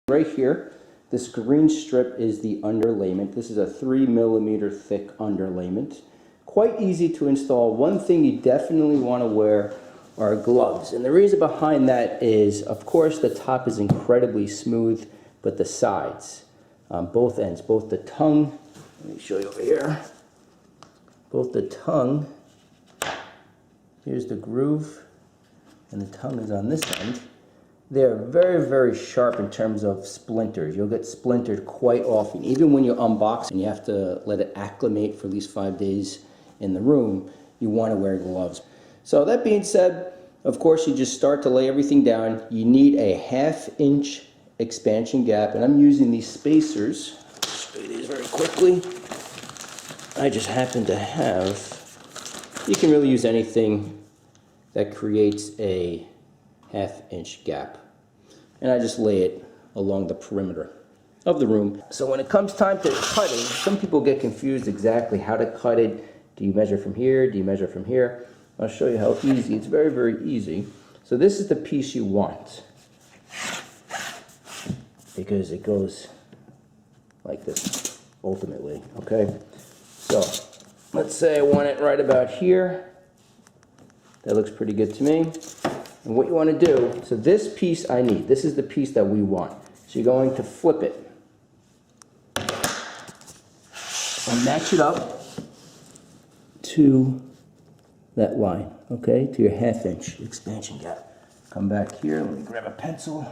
Right here, this green strip is the underlayment. This is a 3mm thick underlayment. Quite easy to install. One thing you definitely want to wear are gloves. And the reason behind that is, of course, the top is incredibly smooth, but the sides, both ends, both the tongue, let me show you over here, both the tongue, here's the groove, and the tongue is on this end. They're very, very sharp in terms of splinters. You'll get splintered quite often. Even when you unbox and you have to let it acclimate for at least 5 days in the room, you want to wear gloves. So that being said, of course, you just start to lay everything down. You need a 1/2 inch expansion gap, and I'm using these spacers. I'll show you these very quickly. I just happen to have, you can really use anything that creates a 1/2 inch gap, and I just lay it along the perimeter of the room. So when it comes time to cutting, some people get confused exactly how to cut it. Do you measure from here? Do you measure from here? I'll show you how easy. It's very, very easy. So this is the piece you want, because it goes like this ultimately, okay? So let's say I want it right about here. That looks pretty good to me. And what you want to do, so this piece I need, this is the piece that we want. So you're going to flip it and match it up to that line, okay, to your 1/2 inch expansion gap. Come back here, let me grab a pencil.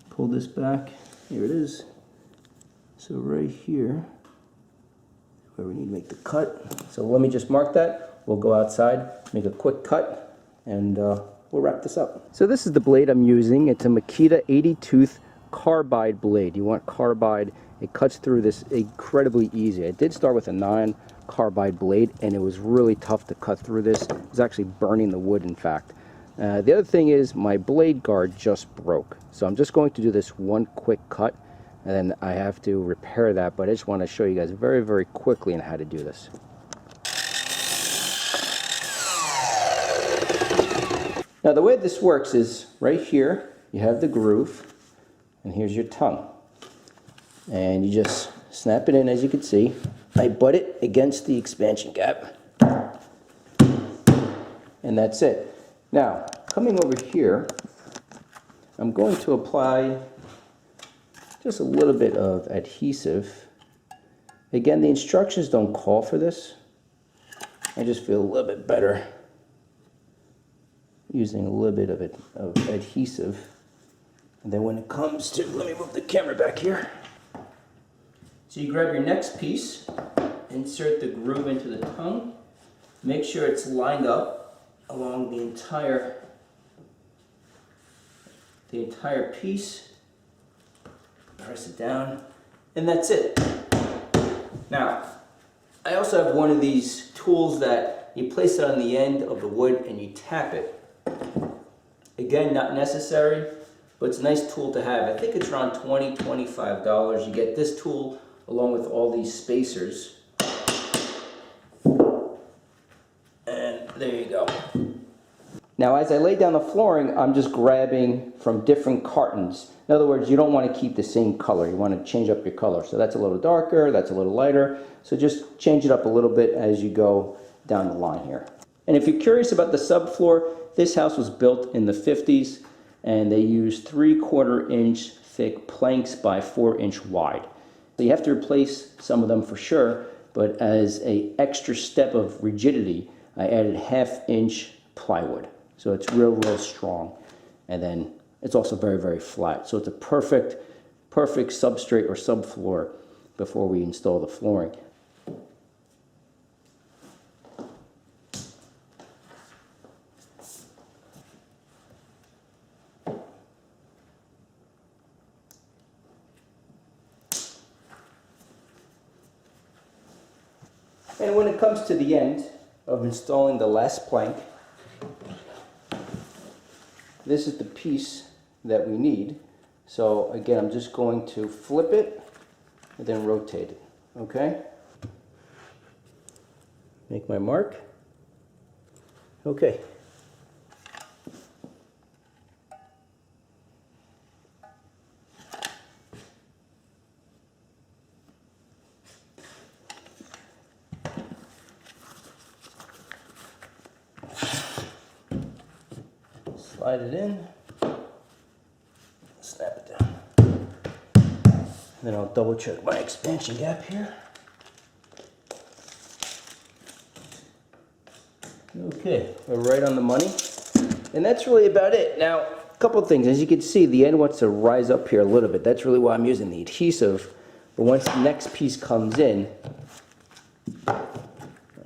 Pull this back, here it is. So right here, where we need to make the cut. So let me just mark that. We'll go outside, make a quick cut, and we'll wrap this up. So this is the blade I'm using. It's a Makita 80 tooth carbide blade. You want carbide. It cuts through this incredibly easy. I did start with a 9 carbide blade, and it was really tough to cut through this. It was actually burning the wood, in fact. The other thing is my blade guard just broke. So I'm just going to do this one quick cut, and then I have to repair that, but I just want to show you guys very, very quickly on how to do this. Now the way this works is right here you have the groove, and here's your tongue, and you just snap it in. As you can see, I butt it against the expansion gap, and that's it. Now coming over here, I'm going to apply just a little bit of adhesive. Again, the instructions don't call for this. I just feel a little bit better using a little bit of adhesive. And then when it comes to, let me move the camera back here. So you grab your next piece, insert the groove into the tongue, make sure it's lined up along the entire piece, press it down, and that's it. Now, I also have one of these tools that you place it on the end of the wood and you tap it. Again, not necessary, but it's a nice tool to have. I think it's around $20, $25. You get this tool along with all these spacers. And there you go. Now as I lay down the flooring, I'm just grabbing from different cartons. In other words, you don't want to keep the same color. You want to change up your color. So that's a little darker, that's a little lighter. So just change it up a little bit as you go down the line here. And if you're curious about the subfloor, this house was built in the 50s, and they used 3/4 inch thick planks by 4 inch wide. So you have to replace some of them for sure, but as an extra step of rigidity, I added 1/2 inch plywood. So it's real strong. And then it's also very, very flat. So it's a perfect substrate or subfloor before we install the flooring. And when it comes to the end of installing the last plank, this is the piece that we need. So again, I'm just going to flip it and then rotate it, okay? Make my mark. Okay. slide it in, snap it down. And then I'll double check my expansion gap here. Okay, we're right on the money. And that's really about it. Now, a couple of things. As you can see, the end wants to rise up here a little bit. That's really why I'm using the adhesive. But once the next piece comes in, I'll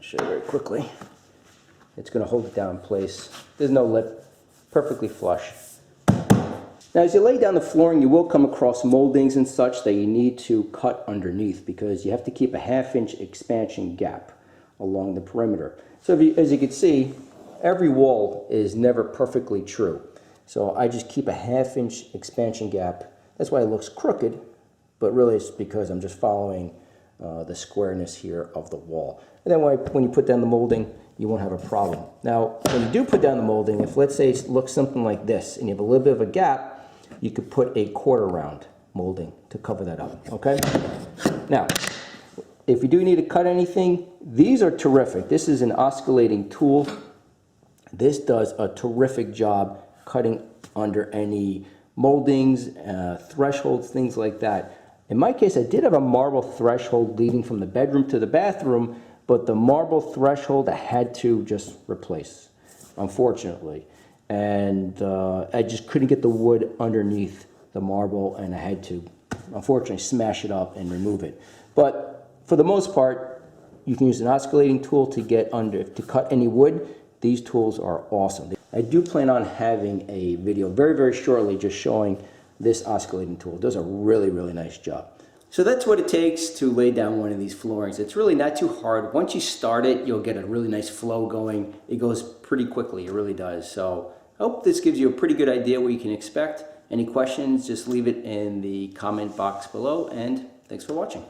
show you very quickly. It's going to hold it down in place. There's no lip, perfectly flush. Now, as you lay down the flooring, you will come across moldings and such that you need to cut underneath because you have to keep a 1/2 inch expansion gap along the perimeter. So as you can see, every wall is never perfectly true. So I just keep a 1/2 inch expansion gap. That's why it looks crooked, but really it's because I'm just following the squareness here of the wall. And then when you put down the molding, you won't have a problem. Now, when you do put down the molding, if let's say it looks something like this and you have a little bit of a gap, you could put a 1/4 round molding to cover that up, okay? Now, if you do need to cut anything, these are terrific. This is an oscillating tool. This does a terrific job cutting under any moldings, thresholds, things like that. In my case, I did have a marble threshold leading from the bedroom to the bathroom, but the marble threshold I had to just replace, unfortunately. And I just couldn't get the wood underneath the marble, and I had to, unfortunately, smash it up and remove it. But for the most part, you can use an oscillating tool to get under, to cut any wood. These tools are awesome. I do plan on having a video very, very shortly just showing this oscillating tool. It does a really, really nice job. So that's what it takes to lay down one of these floorings. It's really not too hard. Once you start it, you'll get a really nice flow going. It goes pretty quickly, it really does. So I hope this gives you a pretty good idea what you can expect. Any questions, just leave it in the comment box below, and thanks for watching.